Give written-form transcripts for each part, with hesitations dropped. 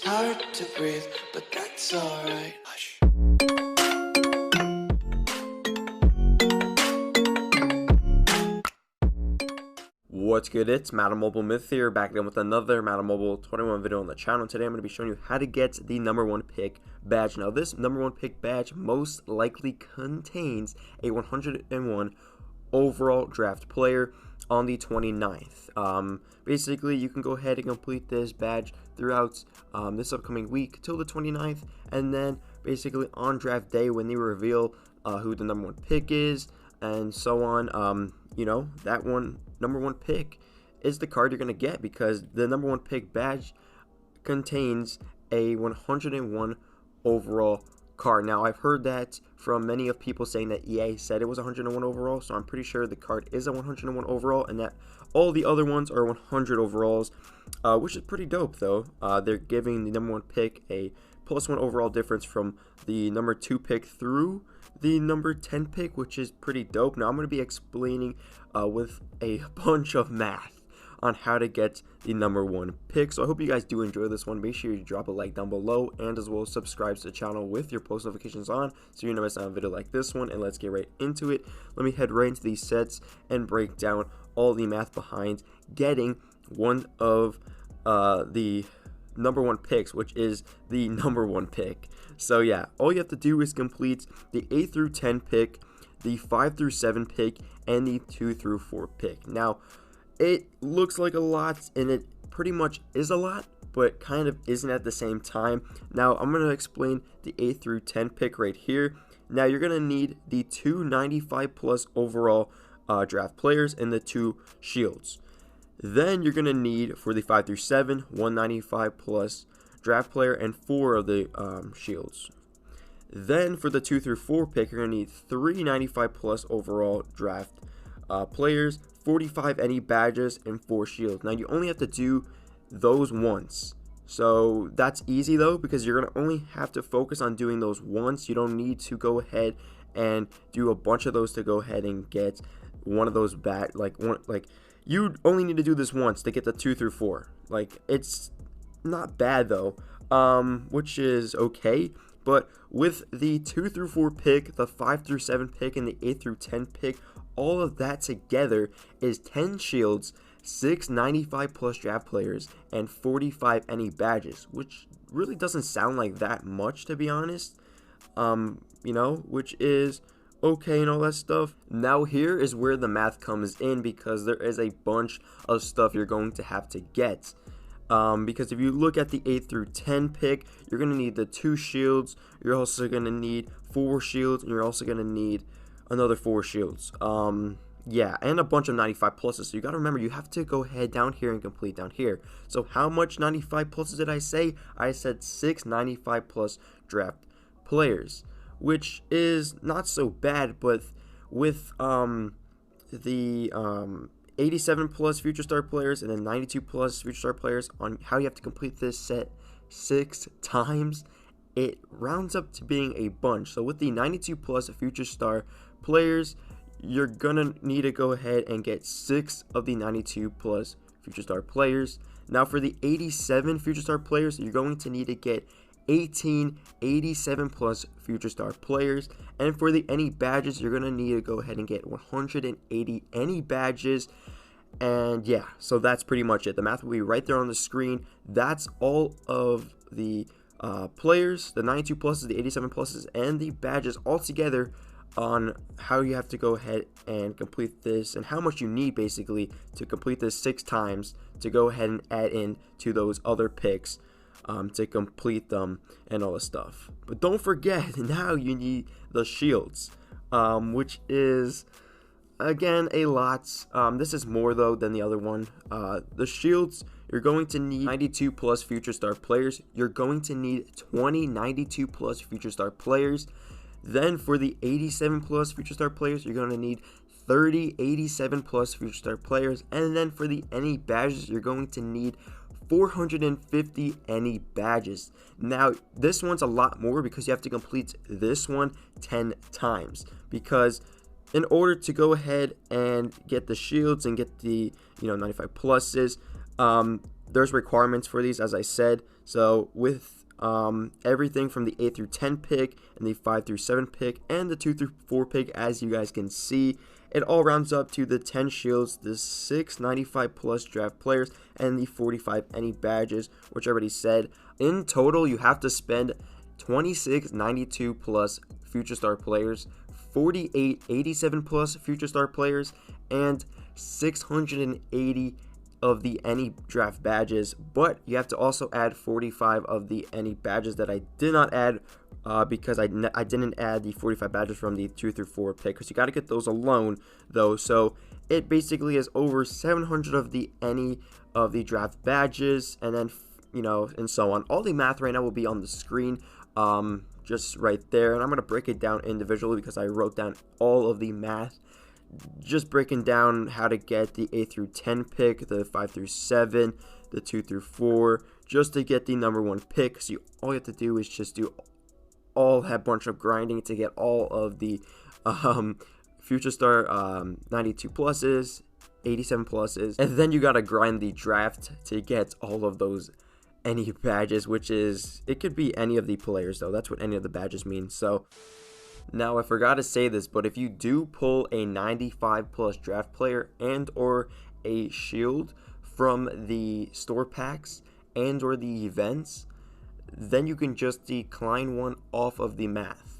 It's hard to breathe, but that's alright. Hush. What's good? It's Madden Mobile Myth here, back again with another Madden Mobile 21 video on the channel. Today I'm going to be showing you how to get the number 1 pick badge. Now this number 1 pick badge most likely contains a 101 overall draft player on the 29th. Basically you can go ahead and complete this badge throughout this upcoming week till the 29th, and then basically on draft day when they reveal who the number 1 pick is and so on, you know, that number 1 pick is the card you're going to get, because the number 1 pick badge contains a 101 overall card. Now I've heard that from many of people saying that EA said it was 101 overall, so I'm pretty sure the card is a 101 overall and that all the other ones are 100 overalls, which is pretty dope though. They're giving the number 1 pick a +1 overall difference from the number 2 pick through the number 10 pick, which is pretty dope. Now I'm going to be explaining with a bunch of math on how to get the number 1 pick. So I hope you guys do enjoy this one. Make sure you drop a like down below, and as well subscribe to the channel with your post notifications on so you never miss out on a video like this one. And let's get right into it. Let me head right into these sets and break down all the math behind getting one of the number 1 picks, which is the number 1 pick. So yeah, all you have to do is complete the 8 through 10 pick, the 5 through 7 pick, and the 2 through 4 pick. Now it looks like a lot, and it pretty much is a lot, but kind of isn't at the same time. Now I'm going to explain the 8 through 10 pick right here. Now you're going to need the 295 plus overall draft players and the 2 shields. Then you're going to need, for the 5 through 7, 195 plus draft player and 4 of the shields. Then for the 2 through 4 pick, you're going to need 395 plus overall draft players, 45 any badges, and 4 shields. Now you only have to do those once. So that's easy though, because you're going to only have to focus on doing those once. You don't need to go ahead and do a bunch of those to go ahead and get one of those you only need to do this once to get the 2 through 4. Like, it's not bad though, which is okay. But with the 2 through 4 pick, the 5 through 7 pick, and the 8 through 10 pick, all of that together is 10 shields, 6 95 plus draft players, and 45 any badges, which really doesn't sound like that much, to be honest. You know, which is okay and all that stuff. Now here is where the math comes in, because there is a bunch of stuff you're going to have to get. Because if you look at the 8 through 10 pick, you're going to need the 2 shields, you're also going to need 4 shields, and you're also going to need another 4 shields. Yeah, and a bunch of 95 pluses. So you got to remember, you have to go ahead down here and complete down here. So how much 95 pluses did I say? I said 6 95 plus draft players, which is not so bad. But with the 87 plus future star players and then 92 plus future star players on how you have to complete this set 6 times, it rounds up to being a bunch. So with the 92 plus future star players, you're gonna need to go ahead and get 6 of the 92 plus future star players. Now for the 87 future star players, you're going to need to get 18 87 plus future star players. And for the any badges, you're gonna need to go ahead and get 180 any badges. And yeah, so that's pretty much it. The math will be right there on the screen. That's all of the players, the 92 pluses, the 87 pluses, and the badges all together on how you have to go ahead and complete this, and how much you need basically to complete this 6 times to go ahead and add in to those other picks to complete them and all this stuff. But don't forget, now you need the shields, which is again a lot. This is more though than the other one. The shields, you're going to need 92 plus future star players. You're going to need 20 92 plus future star players. Then for the 87 plus future star players, you're going to need 30 87 plus future star players. And then for the any badges, you're going to need 450 any badges. Now this one's a lot more because you have to complete this one 10 times, because in order to go ahead and get the shields and get the 95 pluses, There's requirements for these, as I said. So with everything from the 8 through 10 pick and the 5 through 7 pick and the 2 through 4 pick, as you guys can see, it all rounds up to the 10 shields, the 6 95 plus draft players, and the 45 any badges, which I already said. In total, you have to spend 26 92 plus future star players, 48 87 plus future star players, and 680 of the any draft badges. But you have to also add 45 of the any badges that I did not add because I didn't add the 45 badges from the 2 through 4 pick, because you got to get those alone though. So it basically is over 700 of the any of the draft badges, and then and so on. All the math right now will be on the screen, just right there, and I'm gonna break it down individually because I wrote down all of the math. Just breaking down how to get the 8 through 10 pick, the 5 through 7, the 2 through 4, just to get the number 1 pick. So all you have to do is just do all that bunch of grinding to get all of the future star 92 pluses, 87 pluses, and then you gotta grind the draft to get all of those any badges, which is, it could be any of the players though. That's what any of the badges mean. So now I forgot to say this, but if you do pull a 95 plus draft player and or a shield from the store packs and or the events, then you can just decline one off of the math,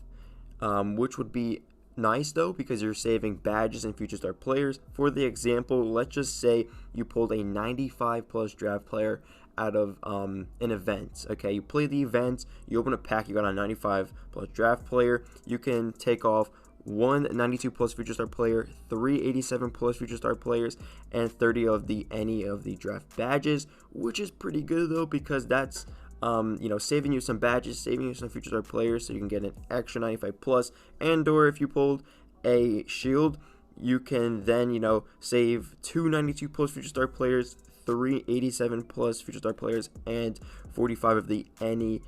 which would be nice though, because you're saving badges and future star players. For the example, let's just say you pulled a 95 plus draft player out of an event. Okay, you play the event, you open a pack, you got a 95 plus draft player, you can take off 1 92 plus future star player, 3 87 plus future star players, and 30 of the any of the draft badges, which is pretty good though, because that's saving you some badges, saving you some future star players, so you can get an extra 95 plus. And or if you pulled a shield, you can then save 2 92 plus future star players, 3 87 plus future star players, and 45 of the any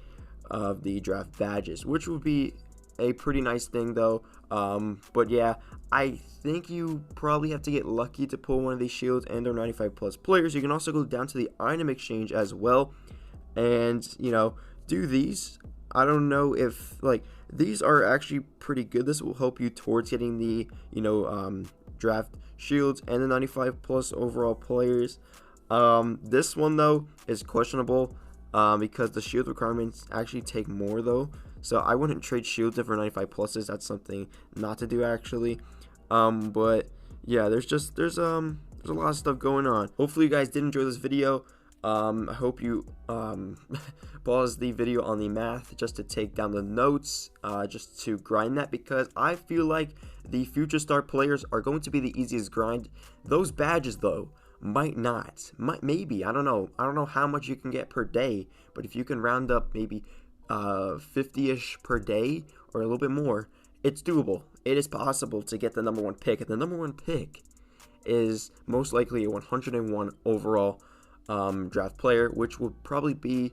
of the draft badges, which would be a pretty nice thing though. But yeah, I think you probably have to get lucky to pull one of these shields and or 95 plus players. You can also go down to the item exchange as well and do these. I don't know if these are actually pretty good. This will help you towards getting the draft shields and the 95 plus overall players. This one though is questionable because the shield requirements actually take more though, so I wouldn't trade shields for 95 pluses. That's something not to do actually. But yeah, there's a lot of stuff going on. Hopefully you guys did enjoy this video. I hope you pause the video on the math just to take down the notes, just to grind that, because I feel like the future star players are going to be the easiest grind. Those badges though might not, maybe, I don't know how much you can get per day, but if you can round up maybe 50-ish per day or a little bit more, it's doable. It is possible to get the number 1 pick, and the number 1 pick is most likely a 101 overall draft player, which would probably be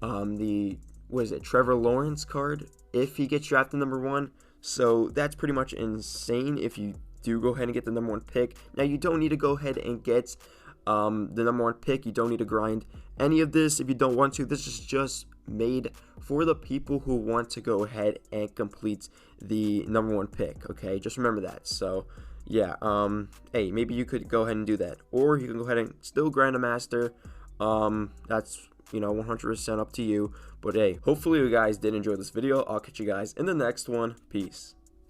Trevor Lawrence card if he gets drafted number 1. So that's pretty much insane if you do go ahead and get the number 1 pick. Now you don't need to go ahead and get the number 1 pick. You don't need to grind any of this if you don't want to. This is just made for the people who want to go ahead and complete the number 1 pick. Okay, just remember that. So yeah, hey, maybe you could go ahead and do that, or you can go ahead and still grind a master. That's 100% up to you. But hey, hopefully you guys did enjoy this video. I'll catch you guys in the next one. Peace.